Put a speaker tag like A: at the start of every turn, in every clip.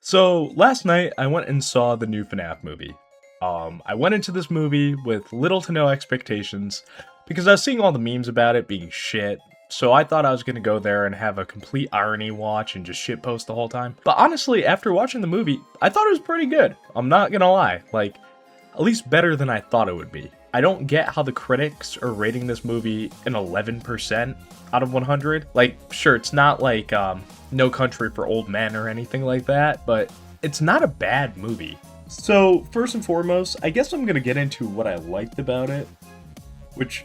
A: So last night I went and saw the new FNAF movie. I went into this movie with little to no expectations because I was seeing all the memes about it being shit. So I thought I was gonna go there and have a complete irony watch and just shitpost the whole time. But honestly, after watching the movie, I thought it was pretty good. I'm not gonna lie, like at least better than I thought it would be. I don't get how the critics are rating this movie an 11% out of 100. Like, sure, it's not like No Country for Old Men or anything like that, but it's not a bad movie. So, first and foremost, I guess I'm going to get into what I liked about it, which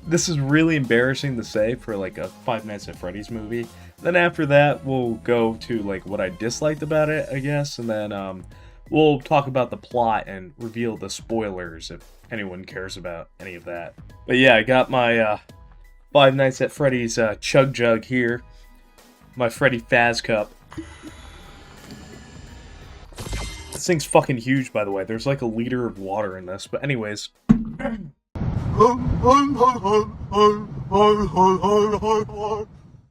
A: this is really embarrassing to say for like a Five Nights at Freddy's movie. Then after that, we'll go to like what I disliked about it, I guess, and then we'll talk about the plot and reveal the spoilers if anyone cares about any of that. But yeah, I got my Five Nights at Freddy's Chug Jug here. My Freddy Faz Cup. This thing's fucking huge, by the way. There's like a liter of water in this. But anyways.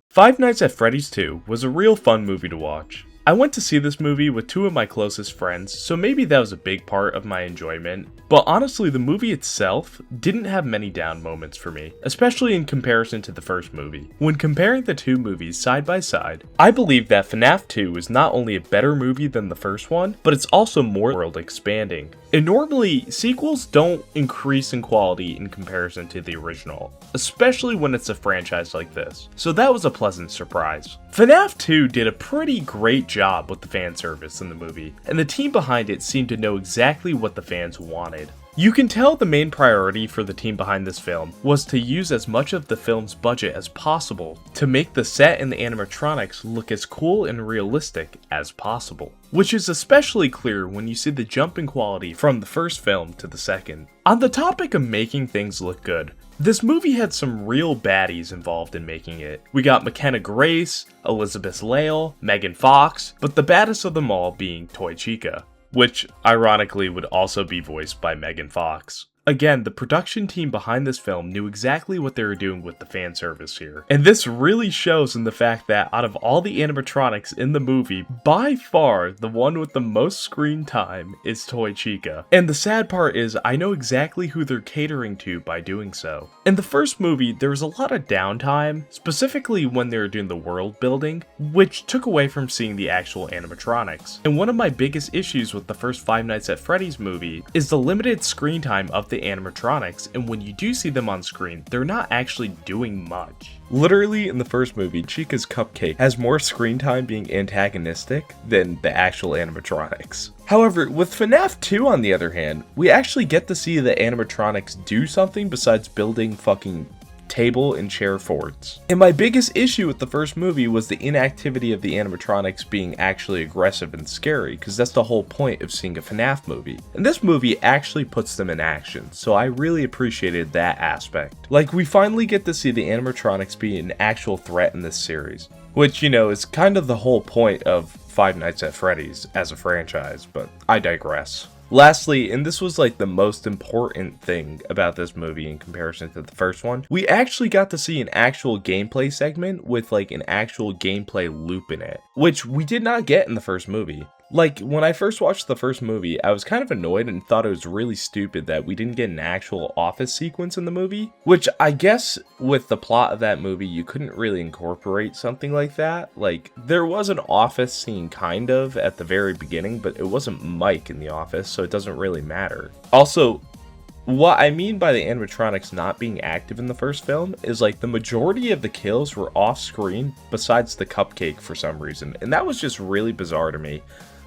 A: Five Nights at Freddy's 2 was a real fun movie to watch. I went to see this movie with two of my closest friends, so maybe that was a big part of my enjoyment. But honestly, the movie itself didn't have many down moments for me, especially in comparison to the first movie. When comparing the two movies side by side, I believe that FNAF 2 is not only a better movie than the first one, but it's also more world expanding. And normally, sequels don't increase in quality in comparison to the original, especially when it's a franchise like this. So that was a pleasant surprise. FNAF 2 did a pretty great job with the fan service in the movie, and the team behind it seemed to know exactly what the fans wanted. You can tell the main priority for the team behind this film was to use as much of the film's budget as possible to make the set and the animatronics look as cool and realistic as possible, which is especially clear when you see the jump in quality from the first film to the second. On the topic of making things look good, this movie had some real baddies involved in making it. We got McKenna Grace, Elizabeth Lail, Megan Fox, but the baddest of them all being Toy Chica, which ironically would also be voiced by Megan Fox. Again, the production team behind this film knew exactly what they were doing with the fan service here. And this really shows in the fact that out of all the animatronics in the movie, by far the one with the most screen time is Toy Chica. And the sad part is I know exactly who they're catering to by doing so. In the first movie, there was a lot of downtime, specifically when they were doing the world building, which took away from seeing the actual animatronics. And one of my biggest issues with the first Five Nights at Freddy's movie is the limited screen time of the animatronics, and when you do see them on screen, they're not actually doing much. Literally, in the first movie, Chica's cupcake has more screen time being antagonistic than the actual animatronics. However, with FNAF 2 on the other hand, we actually get to see the animatronics do something besides building fucking table and chair forts. And my biggest issue with the first movie was the inactivity of the animatronics being actually aggressive and scary, because that's the whole point of seeing a FNAF movie. And this movie actually puts them in action, so I really appreciated that aspect. Like, we finally get to see the animatronics be an actual threat in this series, which, you know, is kind of the whole point of Five Nights at Freddy's as a franchise, but I digress. Lastly, and this was like the most important thing about this movie in comparison to the first one, we actually got to see an actual gameplay segment with like an actual gameplay loop in it, which we did not get in the first movie. Like, when I first watched the first movie, I was kind of annoyed and thought it was really stupid that we didn't get an actual office sequence in the movie, which I guess with the plot of that movie, you couldn't really incorporate something like that. Like, there was an office scene kind of at the very beginning, but it wasn't Mike in the office, so it doesn't really matter. Also, what I mean by the animatronics not being active in the first film is like the majority of the kills were off screen besides the cupcake for some reason, and that was just really bizarre to me.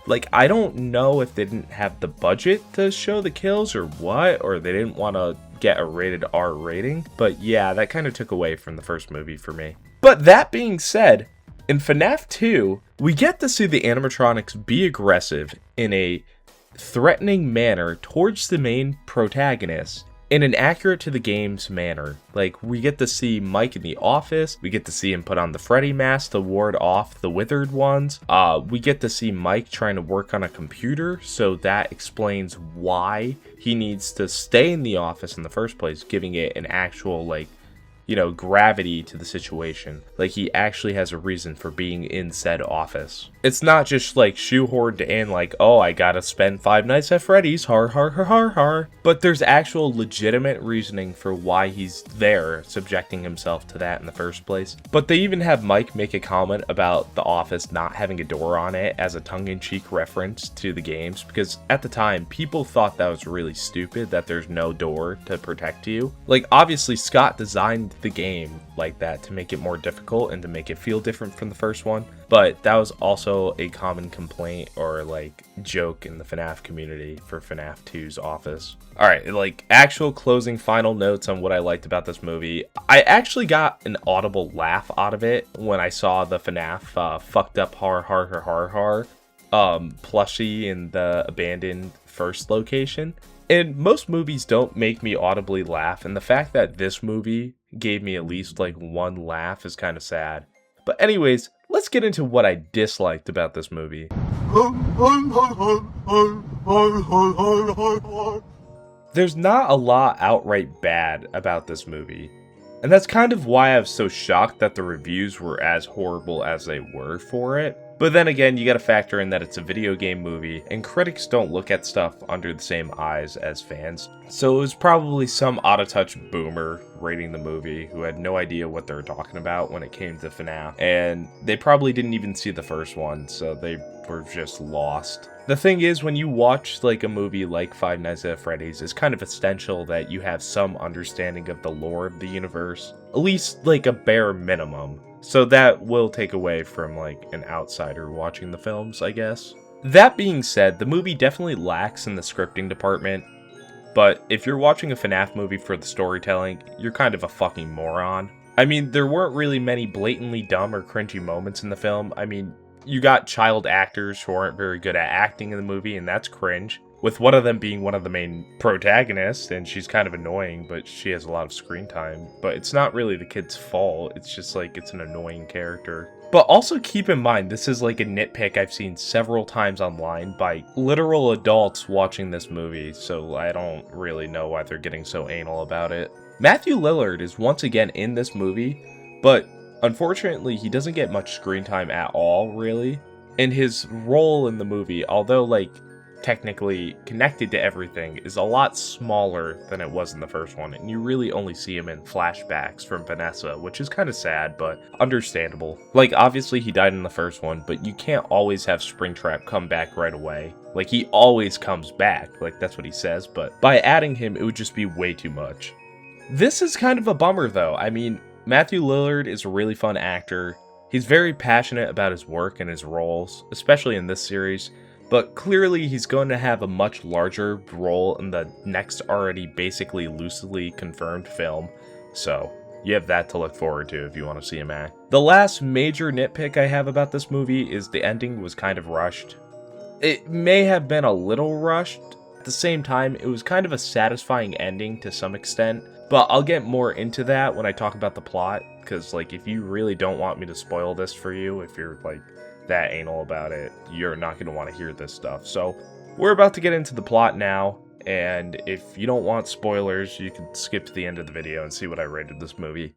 A: Like, I don't know if they didn't have the budget to show the kills or what, or they didn't want to get a rated R rating, but yeah, that kind of took away from the first movie for me. But that being said, in FNAF 2, we get to see the animatronics be aggressive in a threatening manner towards the main protagonist in an accurate to the game's manner. Like, we get to see Mike in the office, we get to see him put on the Freddy mask to ward off the withered ones, we get to see Mike trying to work on a computer, so that explains why he needs to stay in the office in the first place, giving it an actual, like, gravity to the situation. Like, he actually has a reason for being in said office. It's not just like shoehorned in like, oh, I gotta spend 5 nights at Freddy's, har har har har har. But there's actual legitimate reasoning for why he's there, subjecting himself to that in the first place. But they even have Mike make a comment about the office not having a door on it as a tongue-in-cheek reference to the games, because at the time, people thought that was really stupid that there's no door to protect you. Like, obviously, Scott designed the game like that to make it more difficult and to make it feel different from the first one, but that was also a common complaint or like joke in the FNAF community for FNAF 2's office. Alright, like actual closing final notes on what I liked about this movie. I actually got an audible laugh out of it when I saw the FNAF fucked up har har har har har plushie in the abandoned first location. And most movies don't make me audibly laugh, and the fact that this movie gave me at least like one laugh is kind of sad. But anyways, let's get into what I disliked about this movie. There's not a lot outright bad about this movie, and that's kind of why I was so shocked that the reviews were as horrible as they were for it. But then again, you gotta factor in that it's a video game movie, and critics don't look at stuff under the same eyes as fans. So it was probably some out-of-touch boomer rating the movie who had no idea what they were talking about when it came to FNAF, and they probably didn't even see the first one, so they were just lost. The thing is, when you watch like a movie like Five Nights at Freddy's, it's kind of essential that you have some understanding of the lore of the universe, at least like a bare minimum. So that will take away from like an outsider watching the films, I guess. That being said, the movie definitely lacks in the scripting department, but if you're watching a FNAF movie for the storytelling, you're kind of a fucking moron. I mean, there weren't really many blatantly dumb or cringy moments in the film. I mean, you got child actors who aren't very good at acting in the movie, and that's cringe. With one of them being one of the main protagonists, and she's kind of annoying, but she has a lot of screen time. But it's not really the kid's fault, it's just like, it's an annoying character. But also keep in mind, this is like a nitpick I've seen several times online by literal adults watching this movie, so I don't really know why they're getting so anal about it. Matthew Lillard is once again in this movie, but unfortunately he doesn't get much screen time at all, really. And his role in the movie, although like technically connected to everything, is a lot smaller than it was in the first one, and you really only see him in flashbacks from Vanessa, which is kind of sad, but understandable. Like, obviously he died in the first one, but you can't always have Springtrap come back right away. Like, he always comes back, like that's what he says, but by adding him, it would just be way too much. This is kind of a bummer though. I mean, Matthew Lillard is a really fun actor. He's very passionate about his work and his roles, especially in this series. But clearly he's going to have a much larger role in the next already basically loosely confirmed film, so you have that to look forward to if you want to see him act. The last major nitpick I have about this movie is the ending was kind of rushed. It may have been a little rushed. At the same time, it was kind of a satisfying ending to some extent, but I'll get more into that when I talk about the plot, because like if you really don't want me to spoil this for you, if you're like that anal about it, you're not going to want to hear this stuff. So we're about to get into the plot now, and if you don't want spoilers, you can skip to the end of the video and see what I rated this movie.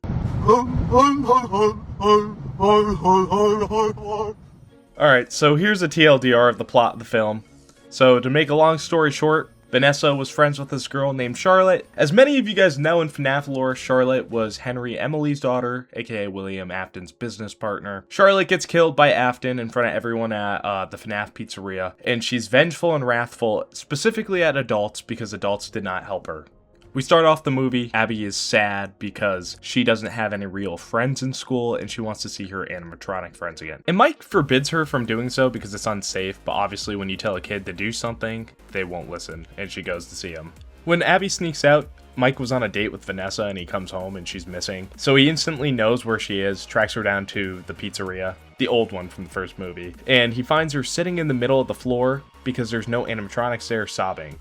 A: Alright, so here's a TLDR of the plot of the film. So to make a long story short, Vanessa was friends with this girl named Charlotte. As many of you guys know in FNAF lore, Charlotte was Henry Emily's daughter, aka William Afton's business partner. Charlotte gets killed by Afton in front of everyone at the FNAF pizzeria, and she's vengeful and wrathful, specifically at adults because adults did not help her. We start off the movie, Abby is sad because she doesn't have any real friends in school and she wants to see her animatronic friends again. And Mike forbids her from doing so because it's unsafe, but obviously when you tell a kid to do something, they won't listen, and she goes to see him. When Abby sneaks out, Mike was on a date with Vanessa and he comes home and she's missing. So he instantly knows where she is, tracks her down to the pizzeria, the old one from the first movie, and he finds her sitting in the middle of the floor because there's no animatronics there, sobbing.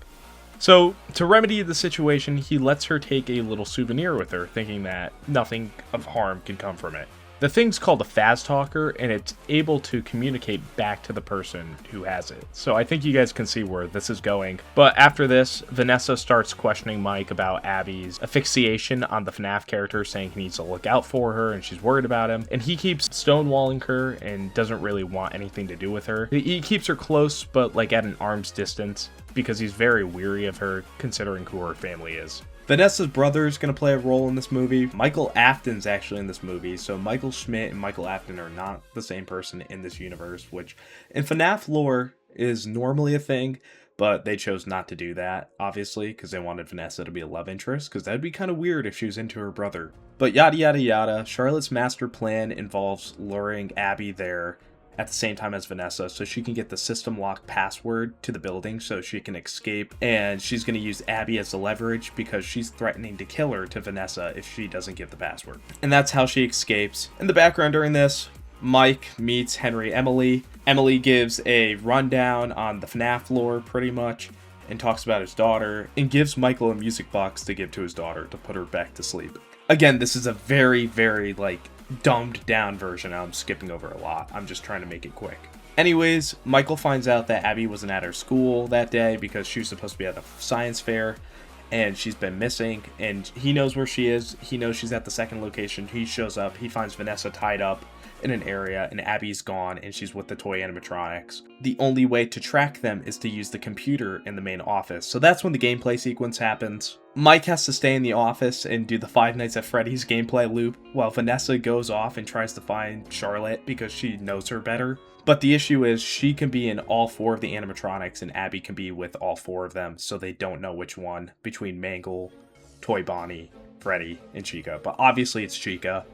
A: So, to remedy the situation, he lets her take a little souvenir with her, thinking that nothing of harm can come from it. The thing's called a phas talker, and it's able to communicate back to the person who has it. So I think you guys can see where this is going. But after this, Vanessa starts questioning Mike about Abby's asphyxiation on the FNAF character, saying he needs to look out for her and she's worried about him. And he keeps stonewalling her and doesn't really want anything to do with her. He keeps her close, but like at an arm's distance, because he's very weary of her, considering who her family is. Vanessa's brother is going to play a role in this movie. Michael Afton's actually in this movie, so Michael Schmidt and Michael Afton are not the same person in this universe, which in FNAF lore is normally a thing, but they chose not to do that, obviously, because they wanted Vanessa to be a love interest, because that'd be kind of weird if she was into her brother. But yada yada yada, Charlotte's master plan involves luring Abby there at the same time as Vanessa, so she can get the system lock password to the building so she can escape, and she's going to use Abby as the leverage because she's threatening to kill her to Vanessa if she doesn't give the password. And that's how she escapes. In the background during this, Mike meets Henry Emily. Emily gives a rundown on the FNAF lore pretty much, and talks about his daughter, and gives Michael a music box to give to his daughter to put her back to sleep. Again, this is a very, very, dumbed down version. I'm skipping over a lot. I'm just trying to make it quick. Anyways, Michael finds out that Abby wasn't at her school that day because she was supposed to be at the science fair, and she's been missing, and he knows where she is. He knows she's at the second location. He shows up. He finds Vanessa tied up in an area, and Abby's gone, and she's with the toy animatronics. The only way to track them is to use the computer in the main office. So that's when the gameplay sequence happens. Mike has to stay in the office and do the Five Nights at Freddy's gameplay loop, while Vanessa goes off and tries to find Charlotte because she knows her better. But the issue is she can be in all 4 of the animatronics, and Abby can be with all 4 of them, so they don't know which one between Mangle, Toy Bonnie, Freddy, and Chica. But obviously it's Chica.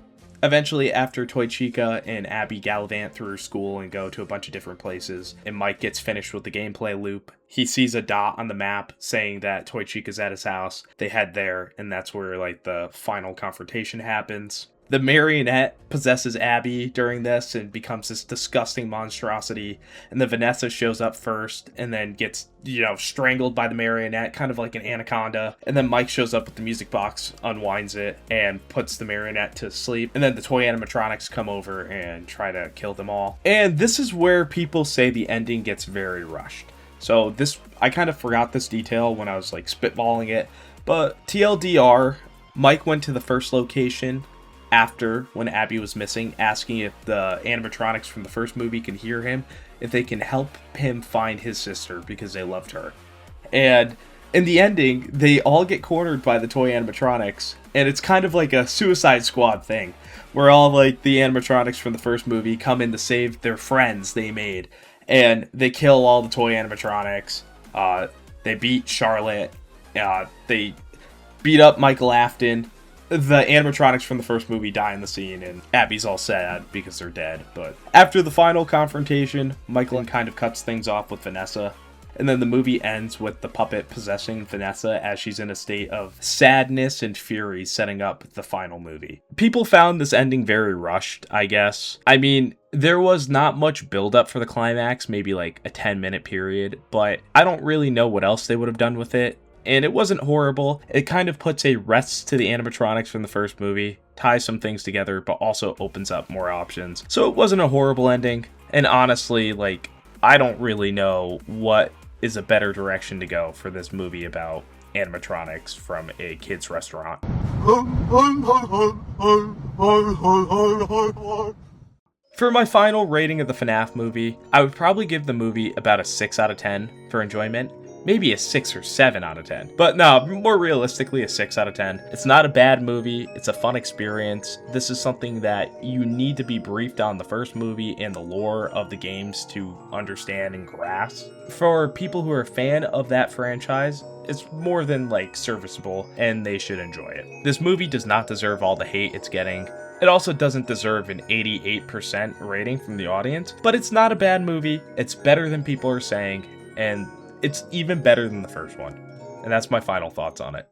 A: Eventually, after Toy Chica and Abby gallivant through her school and go to a bunch of different places, and Mike gets finished with the gameplay loop, he sees a dot on the map saying that Toy Chica's at his house. They head there, and that's where the final confrontation happens. The marionette possesses Abby during this and becomes this disgusting monstrosity, and then Vanessa shows up first and then gets, strangled by the marionette, kind of like an anaconda, and then Mike shows up with the music box, unwinds it, and puts the marionette to sleep, and then the toy animatronics come over and try to kill them all. And this is where people say the ending gets very rushed. So I kind of forgot this detail when I was spitballing it, but TLDR, Mike went to the first location after when Abby was missing, asking if the animatronics from the first movie can hear him, if they can help him find his sister because they loved her. And in the ending, they all get cornered by the toy animatronics, and it's kind of like a Suicide Squad thing, where all the animatronics from the first movie come in to save their friends they made, and they kill all the toy animatronics. They beat Charlotte. They beat up Michael Afton. The animatronics from the first movie die in the scene, and Abby's all sad because they're dead. But after the final confrontation, Michael kind of cuts things off with Vanessa, and then the movie ends with the puppet possessing Vanessa as she's in a state of sadness and fury, setting up the final movie. People found this ending very rushed, I guess. I mean, there was not much build-up for the climax, maybe a 10-minute period, but I don't really know what else they would have done with it. And it wasn't horrible. It kind of puts a rest to the animatronics from the first movie, ties some things together, but also opens up more options. So it wasn't a horrible ending. And honestly, I don't really know what is a better direction to go for this movie about animatronics from a kid's restaurant. For my final rating of the FNAF movie, I would probably give the movie about a 6 out of 10 for enjoyment. Maybe a 6 or 7 out of 10. But no, more realistically, a 6 out of 10. It's not a bad movie. It's a fun experience. This is something that you need to be briefed on the first movie and the lore of the games to understand and grasp. For people who are a fan of that franchise, it's more than serviceable, and they should enjoy it. This movie does not deserve all the hate it's getting. It also doesn't deserve an 88% rating from the audience, but it's not a bad movie. It's better than people are saying, and it's even better than the first one. And that's my final thoughts on it.